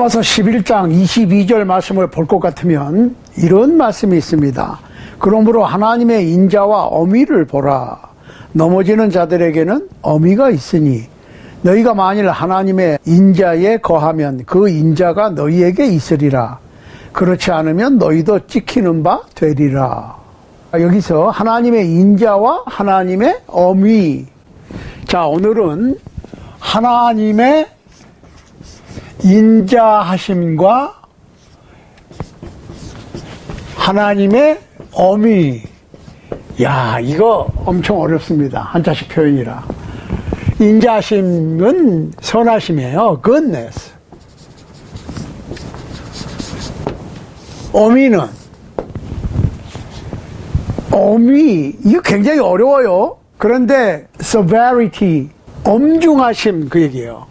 로마서 11장 22절 말씀을 볼 것 같으면 이런 말씀이 있습니다. 그러므로 하나님의 인자와 어미를 보라. 넘어지는 자들에게는 어미가 있으니 너희가 만일 하나님의 인자에 거하면 그 인자가 너희에게 있으리라. 그렇지 않으면 너희도 찍히는 바 되리라. 여기서 하나님의 인자와 하나님의 어미. 자, 오늘은 하나님의 인자하심과 하나님의 어미. 야, 이거 엄청 어렵습니다. 한자식 표현이라. 인자하심은 선하심이에요. goodness. 어미, 이거 굉장히 어려워요. 그런데 severity, 엄중하심, 그 얘기예요.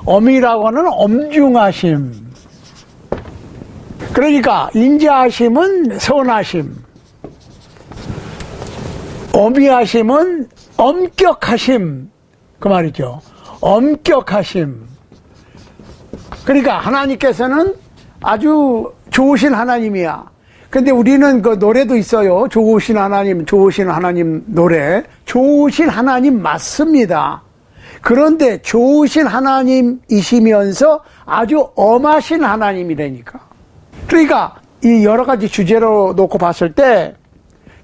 어미라고 하는 엄중하심. 그러니까 인자하심은 선하심, 어미하심은 엄격하심, 그 말이죠. 엄격하심. 그러니까 하나님께서는 아주 좋으신 하나님이야. 근데 우리는 그 노래도 있어요. 좋으신 하나님, 좋으신 하나님 노래. 좋으신 하나님 맞습니다. 그런데 좋으신 하나님이시면서 아주 엄하신 하나님이라니까. 그러니까 이 여러 가지 주제로 놓고 봤을 때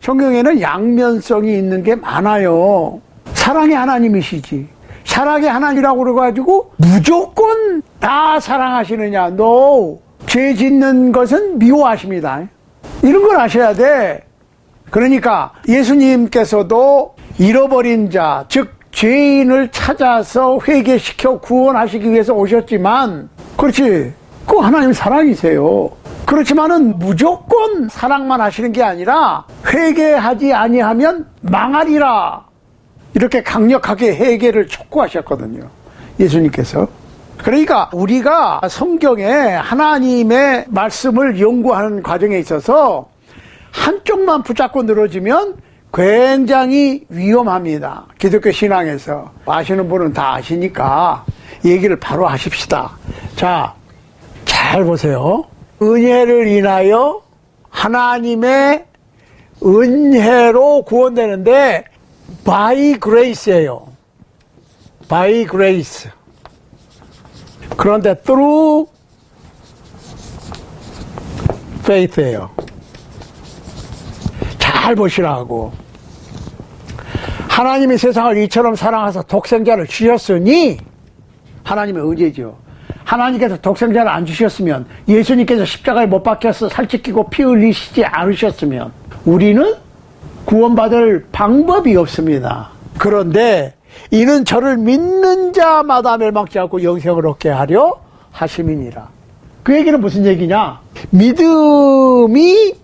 성경에는 양면성이 있는 게 많아요. 사랑의 하나님이시지. 사랑의 하나님이라고 그래가지고 무조건 다 사랑하시느냐? No. 죄 짓는 것은 미워하십니다. 이런 걸 아셔야 돼. 그러니까 예수님께서도 잃어버린 자, 즉 죄인을 찾아서 회개시켜 구원하시기 위해서 오셨지만, 그렇지, 그 하나님 사랑이세요. 그렇지만은 무조건 사랑만 하시는 게 아니라 회개하지 아니하면 망하리라, 이렇게 강력하게 회개를 촉구하셨거든요, 예수님께서. 그러니까 우리가 성경에 하나님의 말씀을 연구하는 과정에 있어서 한쪽만 붙잡고 늘어지면 굉장히 위험합니다. 기독교 신앙에서. 아시는 분은 다 아시니까 얘기를 바로 하십시다. 자, 잘 보세요. 은혜를 인하여 하나님의 은혜로 구원되는데 by grace예요. by grace. 그런데 through faith예요. 잘 보시라고. 하나님이 세상을 이처럼 사랑하사 독생자를 주셨으니, 하나님의 은혜죠. 하나님께서 독생자를 안 주셨으면, 예수님께서 십자가에 못 박혀서 살찌끼고 피 흘리시지 않으셨으면 우리는 구원받을 방법이 없습니다. 그런데 이는 저를 믿는 자마다 멸망치 않고 영생을 얻게 하려 하심이니라. 그 얘기는 무슨 얘기냐? 믿음이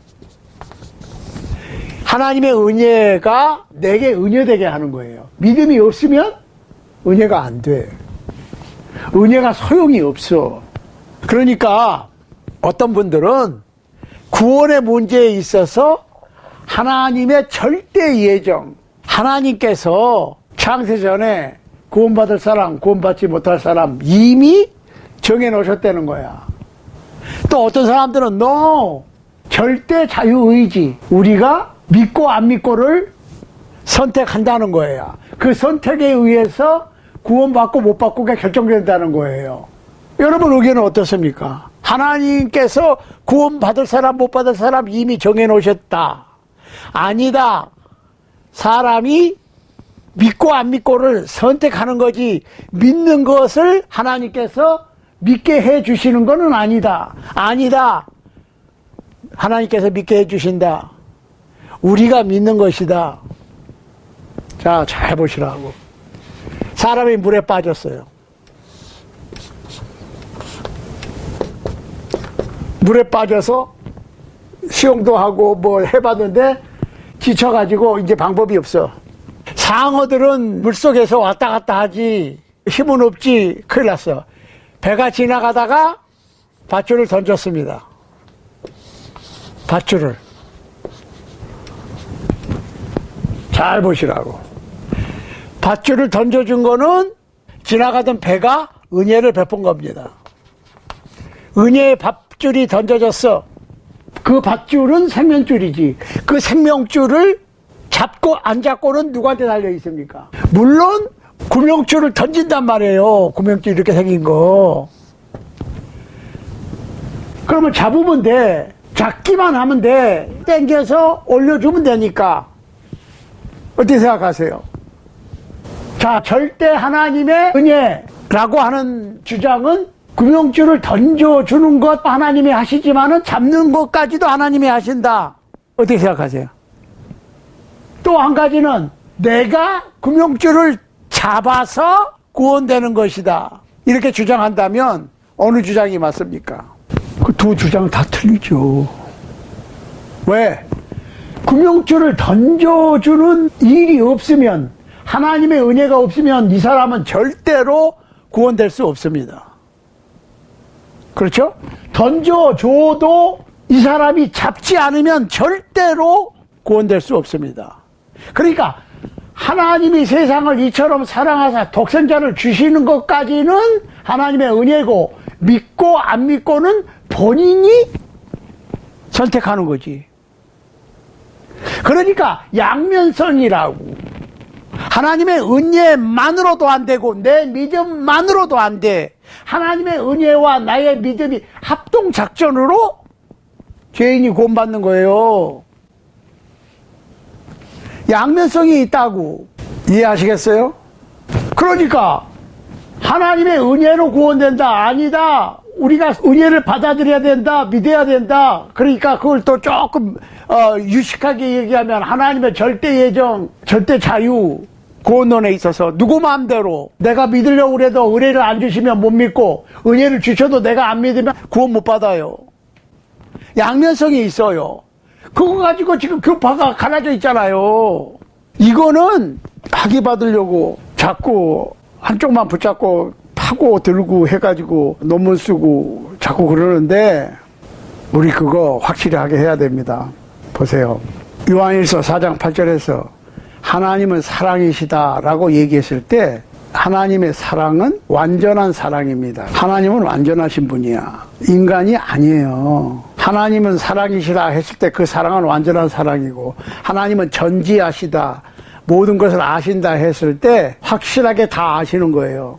하나님의 은혜가 내게 은혜되게 하는 거예요. 믿음이 없으면 은혜가 안 돼. 은혜가 소용이 없어. 그러니까 어떤 분들은 구원의 문제에 있어서 하나님의 절대 예정, 하나님께서 창세전에 구원받을 사람, 구원받지 못할 사람 이미 정해놓으셨다는 거야. 또 어떤 사람들은 no, 절대 자유의지, 우리가 믿고 안 믿고를 선택한다는 거예요. 그 선택에 의해서 구원받고 못 받고가 결정된다는 거예요. 여러분 의견은 어떻습니까? 하나님께서 구원받을 사람 못 받을 사람 이미 정해놓으셨다. 아니다. 사람이 믿고 안 믿고를 선택하는 거지, 믿는 것을 하나님께서 믿게 해 주시는 것은 아니다. 아니다. 하나님께서 믿게 해 주신다. 우리가 믿는 것이다. 자, 잘 보시라고. 사람이 물에 빠졌어요. 물에 빠져서 수영도 하고 뭐 해봤는데 지쳐가지고 이제 방법이 없어. 상어들은 물속에서 왔다 갔다 하지 힘은 없지. 큰일 났어. 배가 지나가다가 밧줄을 던졌습니다. 밧줄을. 잘 보시라고. 밧줄을 던져준 거는 지나가던 배가 은혜를 베푼 겁니다. 은혜의 밧줄이 던져졌어. 그 밧줄은 생명줄이지. 그 생명줄을 잡고 안 잡고는 누구한테 달려 있습니까? 물론 구명줄을 던진단 말이에요. 구명줄 이렇게 생긴 거. 그러면 잡으면 돼. 잡기만 하면 돼. 당겨서 올려주면 되니까. 어떻게 생각하세요? 자, 절대 하나님의 은혜라고 하는 주장은 구명줄을 던져주는 것 하나님이 하시지만은 잡는 것까지도 하나님이 하신다. 어떻게 생각하세요? 또 한 가지는 내가 구명줄을 잡아서 구원되는 것이다. 이렇게 주장한다면 어느 주장이 맞습니까? 그 두 주장 다 틀리죠. 왜? 구명줄을 던져주는 일이 없으면, 하나님의 은혜가 없으면 이 사람은 절대로 구원될 수 없습니다. 그렇죠? 던져줘도 이 사람이 잡지 않으면 절대로 구원될 수 없습니다. 그러니까 하나님이 세상을 이처럼 사랑하사 독생자를 주시는 것까지는 하나님의 은혜고, 믿고 안 믿고는 본인이 선택하는 거지. 그러니까 양면성이라고. 하나님의 은혜만으로도 안 되고 내 믿음만으로도 안 돼. 하나님의 은혜와 나의 믿음이 합동작전으로 죄인이 구원받는 거예요. 양면성이 있다고. 이해하시겠어요? 그러니까 하나님의 은혜로 구원된다. 아니다. 우리가 은혜를 받아들여야 된다. 믿어야 된다. 그러니까 그걸 또 조금 유식하게 얘기하면 하나님의 절대 예정, 절대 자유, 구원론에 있어서 누구 마음대로 내가 믿으려고 그래도 은혜를 안 주시면 못 믿고, 은혜를 주셔도 내가 안 믿으면 구원 못 받아요. 양면성이 있어요. 그거 가지고 지금 교파가 갈라져 있잖아요. 이거는 학위 받으려고 자꾸 한쪽만 붙잡고 파고 들고 해가지고 논문 쓰고 자꾸 그러는데, 우리 그거 확실하게 해야 됩니다. 보세요. 요한일서 4장 8절에서 하나님은 사랑이시다라고 얘기했을 때, 하나님의 사랑은 완전한 사랑입니다. 하나님은 완전하신 분이야. 인간이 아니에요. 하나님은 사랑이시다 했을 때 그 사랑은 완전한 사랑이고, 하나님은 전지하시다, 모든 것을 아신다 했을 때 확실하게 다 아시는 거예요.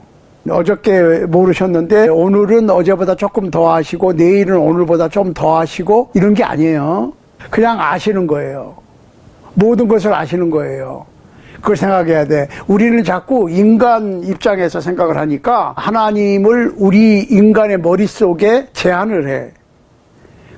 어저께 모르셨는데 오늘은 어제보다 조금 더 아시고 내일은 오늘보다 좀 더 아시고 이런 게 아니에요. 그냥 아시는 거예요. 모든 것을 아시는 거예요. 그걸 생각해야 돼. 우리는 자꾸 인간 입장에서 생각을 하니까 하나님을 우리 인간의 머릿속에 제한을 해.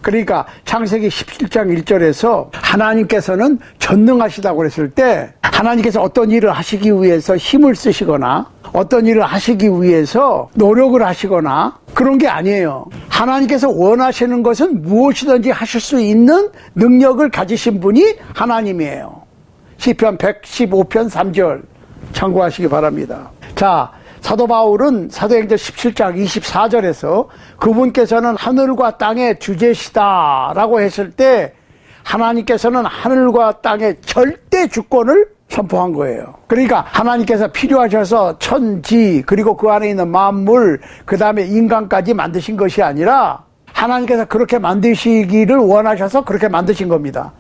그러니까 창세기 17장 1절에서 하나님께서는 전능하시다고 그랬을 때, 하나님께서 어떤 일을 하시기 위해서 힘을 쓰시거나 어떤 일을 하시기 위해서 노력을 하시거나 그런 게 아니에요. 하나님께서 원하시는 것은 무엇이든지 하실 수 있는 능력을 가지신 분이 하나님이에요. 시편 115편 3절 참고하시기 바랍니다. 자, 사도 바울은 사도행전 17장 24절에서 그분께서는 하늘과 땅의 주제시다라고 했을 때, 하나님께서는 하늘과 땅의 절대 주권을 선포한 거예요. 그러니까 하나님께서 필요하셔서 천지, 그리고 그 안에 있는 만물, 그 다음에 인간까지 만드신 것이 아니라 하나님께서 그렇게 만드시기를 원하셔서 그렇게 만드신 겁니다.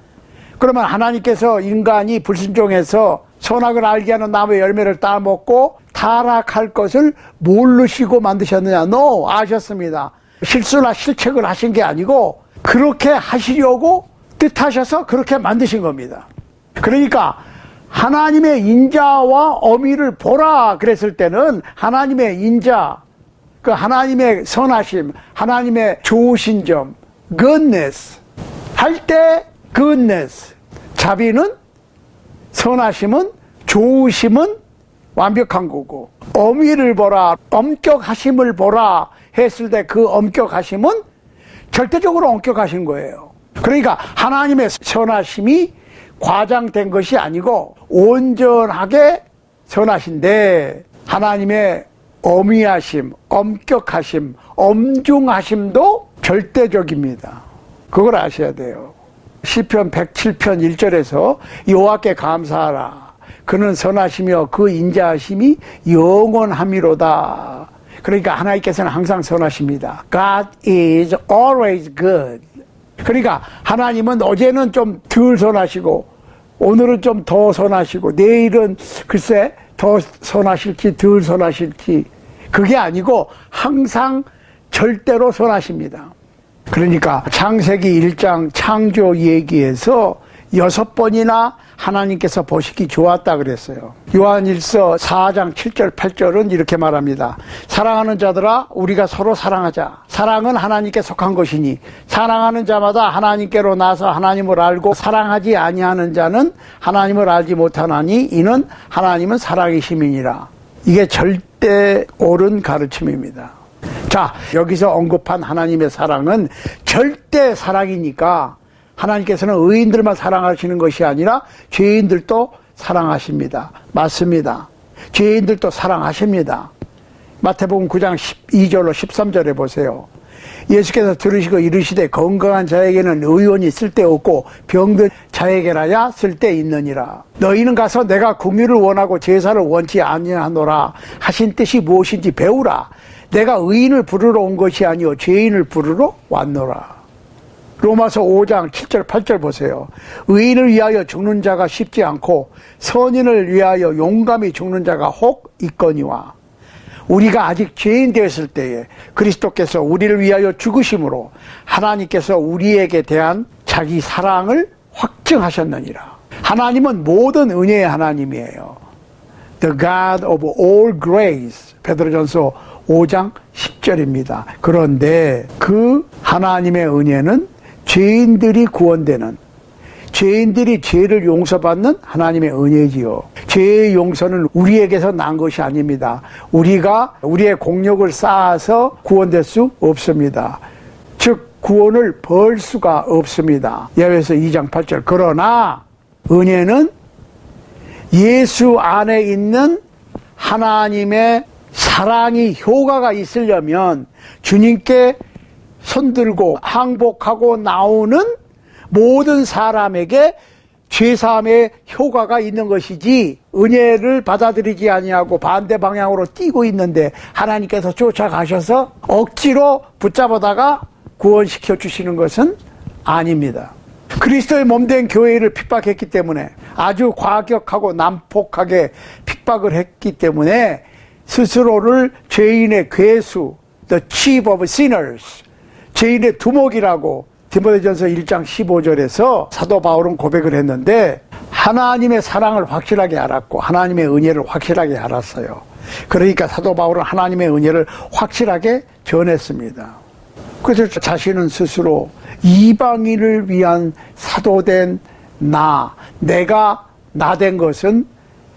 그러면 하나님께서 인간이 불순종해서 선악을 알게 하는 나무의 열매를 따먹고 타락할 것을 모르시고 만드셨느냐? No, 아셨습니다. 실수나 실책을 하신 게 아니고 그렇게 하시려고 뜻하셔서 그렇게 만드신 겁니다. 그러니까 하나님의 인자와 어미를 보라 그랬을 때는 하나님의 인자, 그 하나님의 선하심, 하나님의 좋으신 점, goodness 할 때 goodness, 자비는, 선하심은, 좋으심은 완벽한 거고, 어미를 보라, 엄격하심을 보라 했을 때 그 엄격하심은 절대적으로 엄격하신 거예요. 그러니까 하나님의 선하심이 과장된 것이 아니고 온전하게 선하신데, 하나님의 어미하심, 엄격하심, 엄중하심도 절대적입니다. 그걸 아셔야 돼요. 시편 107편 1절에서 여호와께 감사하라. 그는 선하시며 그 인자하심이 영원함이로다. 그러니까 하나님께서는 항상 선하십니다. God is always good. 그러니까 하나님은 어제는 좀 덜 선하시고 오늘은 좀 더 선하시고 내일은 글쎄 더 선하실지 덜 선하실지 그게 아니고 항상 절대로 선하십니다. 그러니까 창세기 1장 창조 얘기에서 6번이나 하나님께서 보시기 좋았다 그랬어요. 요한일서 4장 7절 8절은 이렇게 말합니다. 사랑하는 자들아 우리가 서로 사랑하자. 사랑은 하나님께 속한 것이니 사랑하는 자마다 하나님께로 나서 하나님을 알고 사랑하지 아니하는 자는 하나님을 알지 못하나니 이는 하나님은 사랑이심이니라. 이게 절대 옳은 가르침입니다. 자, 여기서 언급한 하나님의 사랑은 절대 사랑이니까 하나님께서는 의인들만 사랑하시는 것이 아니라 죄인들도 사랑하십니다. 맞습니다. 죄인들도 사랑하십니다. 마태복음 9장 12절로 13절에 보세요. 예수께서 들으시고 이르시되 건강한 자에게는 의원이 쓸데없고 병든 자에게라야 쓸데있느니라. 너희는 가서 내가 긍휼을 원하고 제사를 원치 아니하노라 하신 뜻이 무엇인지 배우라. 내가 의인을 부르러 온 것이 아니요 죄인을 부르러 왔노라. 로마서 5장 7절 8절 보세요. 의인을 위하여 죽는 자가 쉽지 않고 선인을 위하여 용감히 죽는 자가 혹 있거니와. 우리가 아직 죄인 되었을 때에 그리스도께서 우리를 위하여 죽으심으로 하나님께서 우리에게 대한 자기 사랑을 확증하셨느니라. 하나님은 모든 은혜의 하나님이에요. The God of all grace. 베드로전서 5장 10절입니다. 그런데 그 하나님의 은혜는 죄인들이 구원되는, 죄인들이 죄를 용서받는 하나님의 은혜지요. 죄의 용서는 우리에게서 난 것이 아닙니다. 우리가 우리의 공력을 쌓아서 구원될 수 없습니다. 즉 구원을 벌 수가 없습니다. 야고보서 2장 8절. 그러나 은혜는 예수 안에 있는 하나님의 사랑이 효과가 있으려면 주님께 손들고 항복하고 나오는 모든 사람에게 죄사함의 효과가 있는 것이지, 은혜를 받아들이지 아니하고 반대 방향으로 뛰고 있는데 하나님께서 쫓아가셔서 억지로 붙잡아다가 구원시켜 주시는 것은 아닙니다. 그리스도의 몸된 교회를 핍박했기 때문에, 아주 과격하고 난폭하게 핍박을 했기 때문에 스스로를 죄인의 괴수, the chief of sinners, 죄인의 두목이라고 디모데전서 1장 15절에서 사도 바울은 고백을 했는데, 하나님의 사랑을 확실하게 알았고 하나님의 은혜를 확실하게 알았어요. 그러니까 사도 바울은 하나님의 은혜를 확실하게 전했습니다. 그래서 자신은 스스로 이방인을 위한 사도된 내가 나 된 것은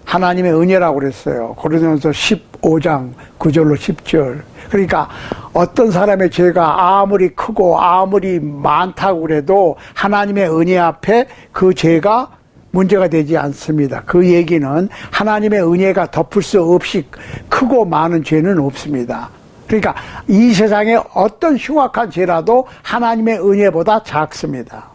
하나님의 은혜라고 그랬어요. 고린도전서 15장 9절로 10절. 그러니까 어떤 사람의 죄가 아무리 크고 아무리 많다고 그래도 하나님의 은혜 앞에 그 죄가 문제가 되지 않습니다. 그 얘기는 하나님의 은혜가 덮을 수 없이 크고 많은 죄는 없습니다. 그러니까 이 세상에 어떤 흉악한 죄라도 하나님의 은혜보다 작습니다.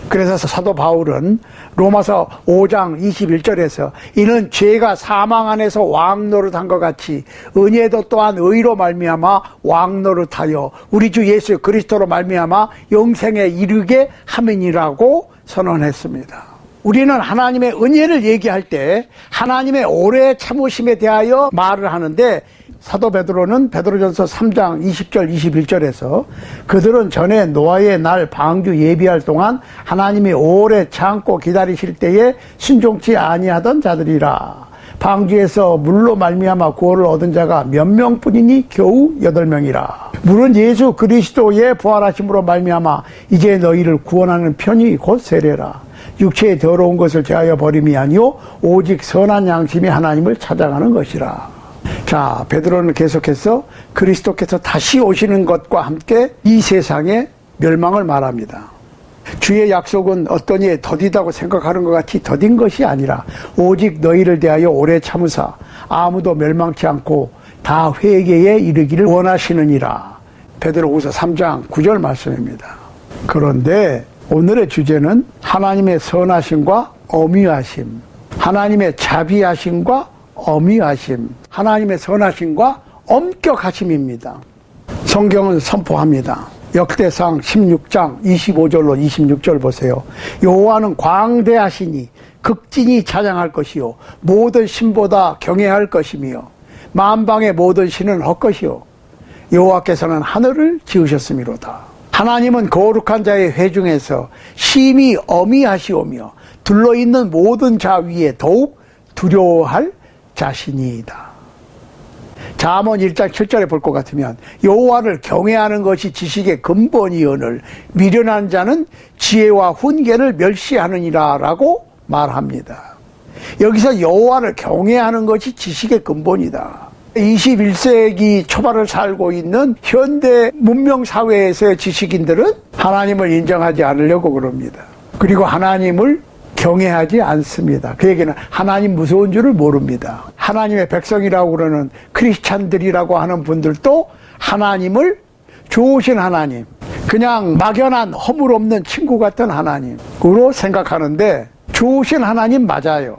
그래서 사도 바울은 로마서 5장 21절에서 이는 죄가 사망 안에서 왕노릇한 것 같이 은혜도 또한 의로 말미암아 왕노릇하여 우리 주 예수 그리스도로 말미암아 영생에 이르게 함이니라고 선언했습니다. 우리는 하나님의 은혜를 얘기할 때 하나님의 오래 참으심에 대하여 말을 하는데, 사도 베드로는 베드로전서 3장 20절 21절에서 그들은 전에 노아의 날 방주 예비할 동안 하나님이 오래 참고 기다리실 때에 순종치 아니하던 자들이라. 방주에서 물로 말미암아 구원을 얻은 자가 몇 명뿐이니 겨우 8명이라. 물은 예수 그리스도의 부활하심으로 말미암아 이제 너희를 구원하는 편이 곧 세례라. 육체의 더러운 것을 제하여 버림이 아니요 오직 선한 양심이 하나님을 찾아가는 것이라. 자, 베드로는 계속해서 그리스도께서 다시 오시는 것과 함께 이 세상의 멸망을 말합니다. 주의 약속은 어떤 이에 더디다고 생각하는 것 같이 더딘 것이 아니라 오직 너희를 대하여 오래 참으사 아무도 멸망치 않고 다 회개에 이르기를 원하시느니라. 베드로후서 3장 9절 말씀입니다. 그런데 오늘의 주제는 하나님의 선하심과 엄위하심, 하나님의 자비하심과 엄위하심, 하나님의 선하심과 엄격하심입니다. 성경은 선포합니다. 역대상 16장 25절로 26절 보세요. 여호와는 광대하시니 극진히 찬양할 것이요 모든 신보다 경외할 것이며 만방의 모든 신은 헛것이요 여호와께서는 하늘을 지으셨음이로다. 하나님은 거룩한 자의 회중에서 심히 어미하시오며 둘러있는 모든 자 위에 더욱 두려워할 자신이다. 잠언 1장 7절에 볼 것 같으면 여호와를 경외하는 것이 지식의 근본이오늘 미련한 자는 지혜와 훈계를 멸시하느니라 라고 말합니다. 여기서 여호와를 경외하는 것이 지식의 근본이다. 21세기 초반을 살고 있는 현대 문명사회에서의 지식인들은 하나님을 인정하지 않으려고 그럽니다. 그리고 하나님을 경외하지 않습니다. 그 얘기는 하나님 무서운 줄을 모릅니다. 하나님의 백성이라고 그러는 크리스찬들이라고 하는 분들도 하나님을 좋으신 하나님, 그냥 막연한 허물 없는 친구 같은 하나님으로 생각하는데 좋으신 하나님 맞아요.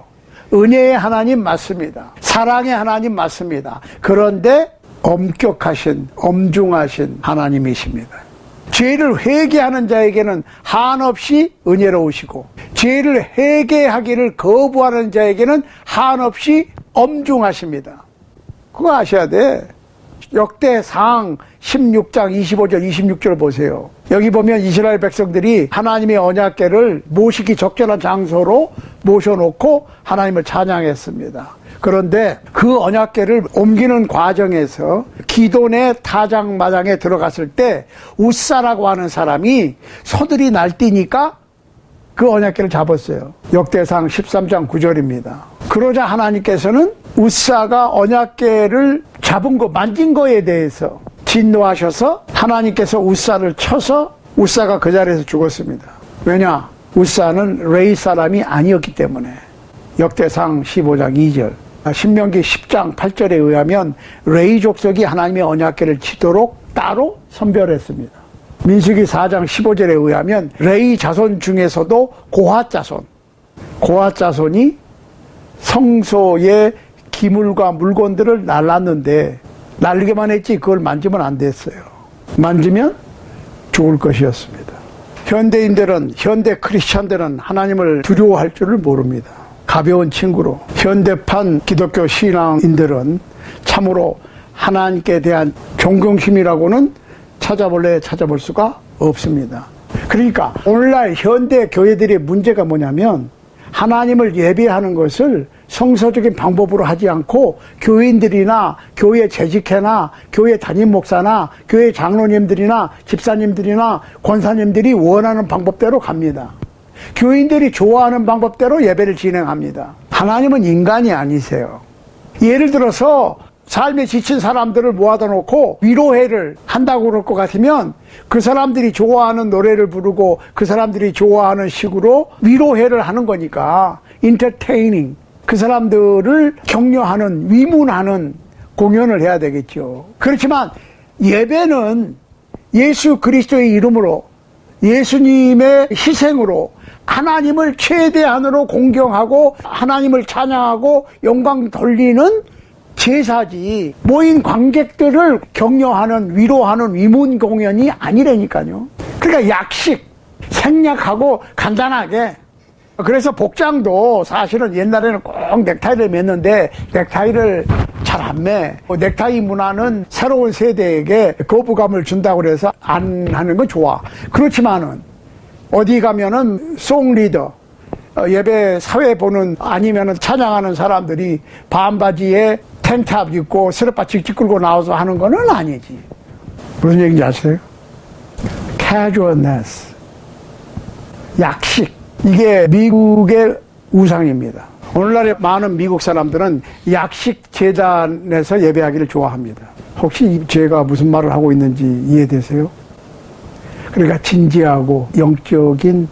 은혜의 하나님 맞습니다. 사랑의 하나님 맞습니다. 그런데 엄격하신, 엄중하신 하나님이십니다. 죄를 회개하는 자에게는 한없이 은혜로우시고 죄를 회개하기를 거부하는 자에게는 한없이 엄중하십니다. 그거 아셔야 돼. 역대상 16장 25절 26절 보세요. 여기 보면 이스라엘 백성들이 하나님의 언약궤를 모시기 적절한 장소로 모셔놓고 하나님을 찬양했습니다. 그런데 그 언약궤를 옮기는 과정에서 기돈의 타작마당에 들어갔을 때 우사라고 하는 사람이 소들이 날뛰니까 그 언약궤를 잡았어요. 역대상 13장 9절입니다. 그러자 하나님께서는 우사가 언약궤를 잡은 거, 만진 거에 대해서 진노하셔서 하나님께서 우사를 쳐서 우사가 그 자리에서 죽었습니다. 왜냐? 우사는 레위 사람이 아니었기 때문에. 역대상 15장 2절. 신명기 10장 8절에 의하면 레위 족속이 하나님의 언약궤를 치도록 따로 선별했습니다. 민수기 4장 15절에 의하면 레위 자손 중에서도 고핫 자손이 성소의 기물과 물건들을 날랐는데 날리기만 했지 그걸 만지면 안 됐어요. 만지면 죽을 것이었습니다. 현대 크리스찬들은 하나님을 두려워할 줄을 모릅니다. 가벼운 친구로 현대판 기독교 신앙인들은 참으로 하나님께 대한 존경심이라고는 찾아볼 수가 없습니다. 그러니까 오늘날 현대 교회들의 문제가 뭐냐면 하나님을 예배하는 것을 성서적인 방법으로 하지 않고 교인들이나 교회 재직회나 교회 담임 목사나 교회 장로님들이나 집사님들이나 권사님들이 원하는 방법대로 갑니다. 교인들이 좋아하는 방법대로 예배를 진행합니다. 하나님은 인간이 아니세요. 예를 들어서 삶에 지친 사람들을 모아다 놓고 위로회를 한다고 그럴 것 같으면 그 사람들이 좋아하는 노래를 부르고 그 사람들이 좋아하는 식으로 위로회를 하는 거니까 entertaining, 그 사람들을 격려하는, 위문하는 공연을 해야 되겠죠. 그렇지만 예배는 예수 그리스도의 이름으로, 예수님의 희생으로 하나님을 최대한으로 공경하고 하나님을 찬양하고 영광 돌리는 제사지, 모인 관객들을 격려하는, 위로하는 위문 공연이 아니라니까요. 그러니까 약식, 생략하고 간단하게. 그래서 복장도 사실은 옛날에는 꼭 넥타이를 맸는데 넥타이를 잘 안 매. 넥타이 문화는 새로운 세대에게 거부감을 준다고 해서 안 하는 건 좋아. 그렇지만은 어디 가면은 송리더, 예배 사회 보는 아니면은 찬양하는 사람들이 반바지에 탱탑 입고 스레빠 직직 끌고 나와서 하는 거는 아니지. 무슨 얘기인지 아세요? casualness, 약식. 이게 미국의 우상입니다. 오늘날의 많은 미국 사람들은 약식 재단에서 예배하기를 좋아합니다. 혹시 제가 무슨 말을 하고 있는지 이해되세요? 그러니까 진지하고 영적인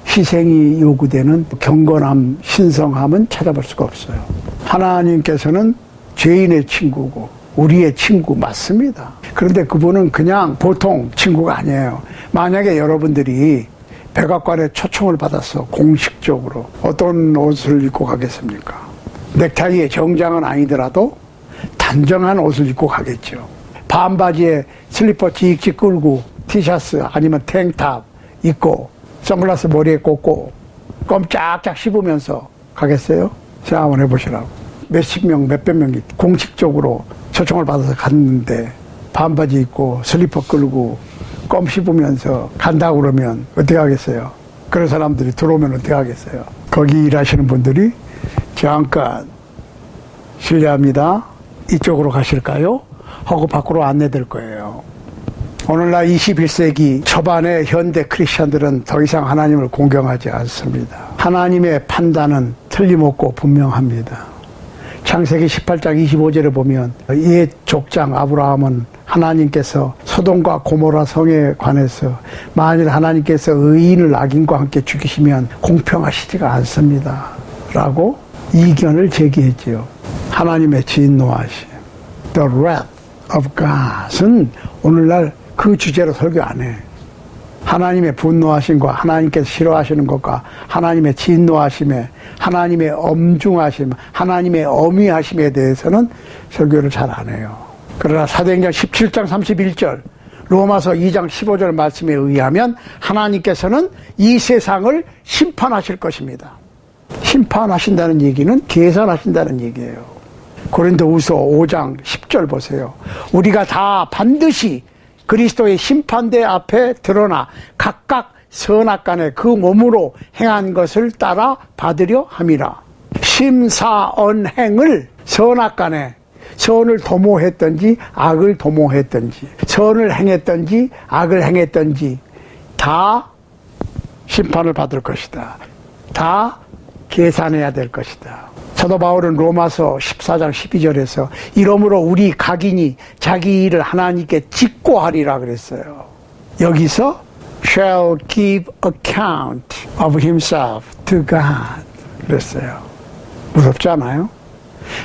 희생이 요구되는 경건함, 신성함은 찾아볼 수가 없어요. 하나님께서는 죄인의 친구고 우리의 친구 맞습니다. 그런데 그분은 그냥 보통 친구가 아니에요. 만약에 여러분들이 백악관에 초청을 받아서 공식적으로 어떤 옷을 입고 가겠습니까? 넥타이의 정장은 아니더라도 단정한 옷을 입고 가겠죠. 반바지에 슬리퍼 찍찍 끌고 티셔츠 아니면 탱탑 입고 선글라스 머리에 꽂고 껌 쫙쫙 씹으면서 가겠어요? 생각 한번 해보시라고. 몇십 명, 몇백 명이 공식적으로 초청을 받아서 갔는데 반바지 입고 슬리퍼 끌고 껌 씹으면서 간다고 그러면 어떻게 하겠어요? 그런 사람들이 들어오면 어떻게 하겠어요? 거기 일하시는 분들이 잠깐 실례합니다. 이쪽으로 가실까요? 하고 밖으로 안내될 거예요. 오늘날 21세기 초반의 현대 크리스천들은 더 이상 하나님을 공경하지 않습니다. 하나님의 판단은 틀림없고 분명합니다. 창세기 18장 25절에 보면 옛 족장 아브라함은 하나님께서 소돔과 고모라 성에 관해서 만일 하나님께서 의인을 악인과 함께 죽이시면 공평하시지가 않습니다. 라고 이견을 제기했지요. 하나님의 진노하심, The wrath of God은 오늘날 그 주제로 설교 안 해. 하나님의 분노하심과 하나님께서 싫어하시는 것과 하나님의 진노하심에, 하나님의 엄중하심, 하나님의 어미하심에 대해서는 설교를 잘 안 해요. 그러나 사도행전 17장 31절, 로마서 2장 15절 말씀에 의하면 하나님께서는 이 세상을 심판하실 것입니다. 심판하신다는 얘기는 계산하신다는 얘기예요. 고린도후서 5장 10절 보세요. 우리가 다 반드시 그리스도의 심판대 앞에 드러나 각각 선악간에 그 몸으로 행한 것을 따라 받으려 함이라. 심사언행을 선악간에 선을 도모했든지 악을 도모했든지 선을 행했든지 악을 행했든지 다 심판을 받을 것이다. 다 계산해야 될 것이다. 사도 바울은 로마서 14장 12절에서 이러므로 우리 각인이 자기 일을 하나님께 짓고 하리라 그랬어요. 여기서 shall give account of himself to God 그랬어요. 무섭지 않아요?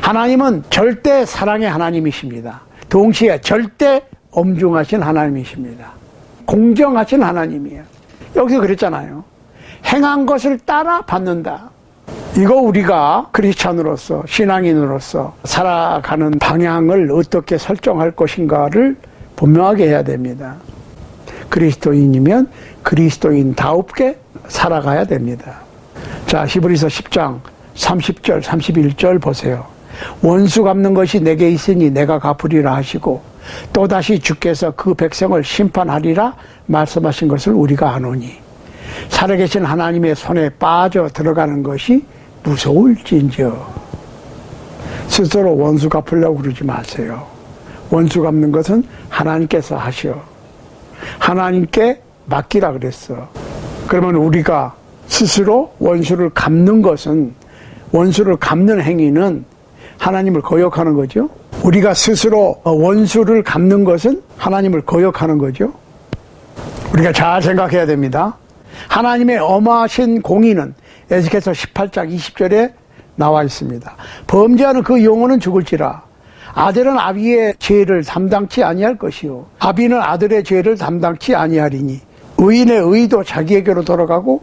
하나님은 절대 사랑의 하나님이십니다. 동시에 절대 엄중하신 하나님이십니다. 공정하신 하나님이에요. 여기서 그랬잖아요. 행한 것을 따라 받는다. 이거 우리가 크리스찬으로서 신앙인으로서 살아가는 방향을 어떻게 설정할 것인가를 분명하게 해야 됩니다. 그리스도인이면 그리스도인다웁게 살아가야 됩니다. 자, 히브리서 10장 30절 31절 보세요. 원수 갚는 것이 내게 있으니 내가 갚으리라 하시고 또다시 주께서 그 백성을 심판하리라 말씀하신 것을 우리가 아노니 살아계신 하나님의 손에 빠져 들어가는 것이 무서울진저. 스스로 원수 갚으려고 그러지 마세요. 원수 갚는 것은 하나님께서 하셔. 하나님께 맡기라 그랬어. 그러면 우리가 스스로 원수를 갚는 것은, 원수를 갚는 행위는 하나님을 거역하는 거죠. 우리가 스스로 원수를 갚는 것은 하나님을 거역하는 거죠. 우리가 잘 생각해야 됩니다. 하나님의 엄하신 공의는 에스겔서 18장 20절에 나와 있습니다. 범죄하는 그 영혼은 죽을지라. 아들은 아비의 죄를 담당치 아니할 것이요 아비는 아들의 죄를 담당치 아니하리니 의인의 의도 자기에게로 돌아가고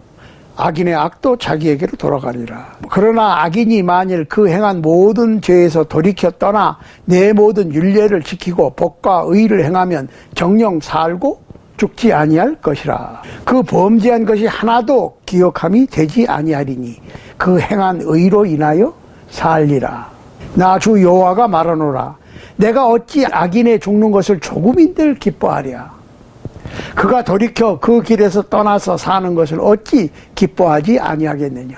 악인의 악도 자기에게로 돌아가리라. 그러나 악인이 만일 그 행한 모든 죄에서 돌이켜 떠나 내 모든 율례를 지키고 법과 의를 행하면 정녕 살고 죽지 아니할 것이라. 그 범죄한 것이 하나도 기억함이 되지 아니하리니 그 행한 의로 인하여 살리라. 나 주 여호와가 말하노라. 내가 어찌 악인의 죽는 것을 조금인들 기뻐하랴. 그가 돌이켜 그 길에서 떠나서 사는 것을 어찌 기뻐하지 아니하겠느냐.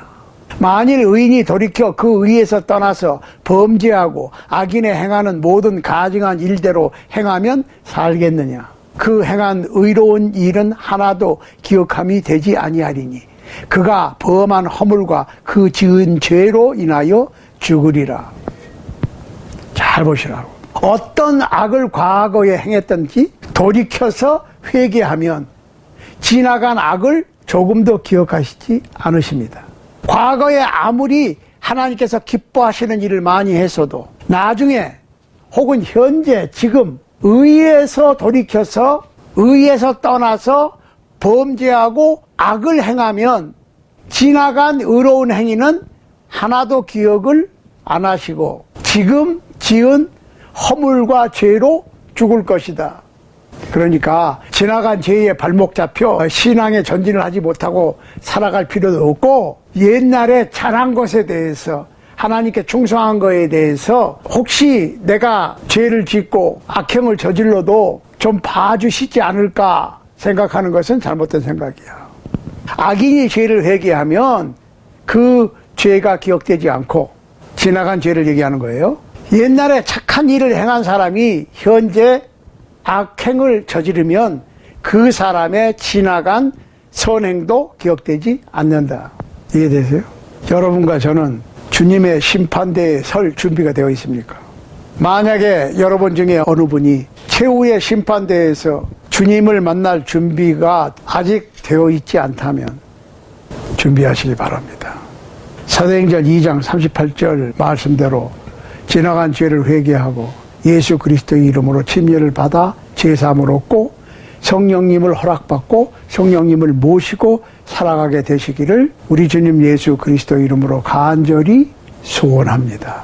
만일 의인이 돌이켜 그 의에서 떠나서 범죄하고 악인의 행하는 모든 가증한 일대로 행하면 살겠느냐. 그 행한 의로운 일은 하나도 기억함이 되지 아니하리니 그가 범한 허물과 그 지은 죄로 인하여 죽으리라. 잘 보시라고. 어떤 악을 과거에 행했던지 돌이켜서 회개하면 지나간 악을 조금도 기억하시지 않으십니다. 과거에 아무리 하나님께서 기뻐하시는 일을 많이 했어도 나중에 혹은 현재 지금 의에서 돌이켜서 의에서 떠나서 범죄하고 악을 행하면 지나간 의로운 행위는 하나도 기억을 안 하시고 지금 지은 허물과 죄로 죽을 것이다. 그러니까 지나간 죄에 발목 잡혀 신앙의 전진을 하지 못하고 살아갈 필요도 없고, 옛날에 잘한 것에 대해서, 하나님께 충성한 거에 대해서 혹시 내가 죄를 짓고 악행을 저질러도 좀 봐주시지 않을까 생각하는 것은 잘못된 생각이야. 악인이 죄를 회개하면 그 죄가 기억되지 않고, 지나간 죄를 얘기하는 거예요. 옛날에 착한 일을 행한 사람이 현재 악행을 저지르면 그 사람의 지나간 선행도 기억되지 않는다. 이해되세요? 여러분과 저는 주님의 심판대에 설 준비가 되어 있습니까? 만약에 여러분 중에 어느 분이 최후의 심판대에서 주님을 만날 준비가 아직 되어 있지 않다면 준비하시기 바랍니다. 사도행전 2장 38절 말씀대로 지나간 죄를 회개하고 예수 그리스도의 이름으로 침례를 받아 제사함을 얻고 성령님을 허락받고 성령님을 모시고 살아가게 되시기를 우리 주님 예수 그리스도의 이름으로 간절히 소원합니다.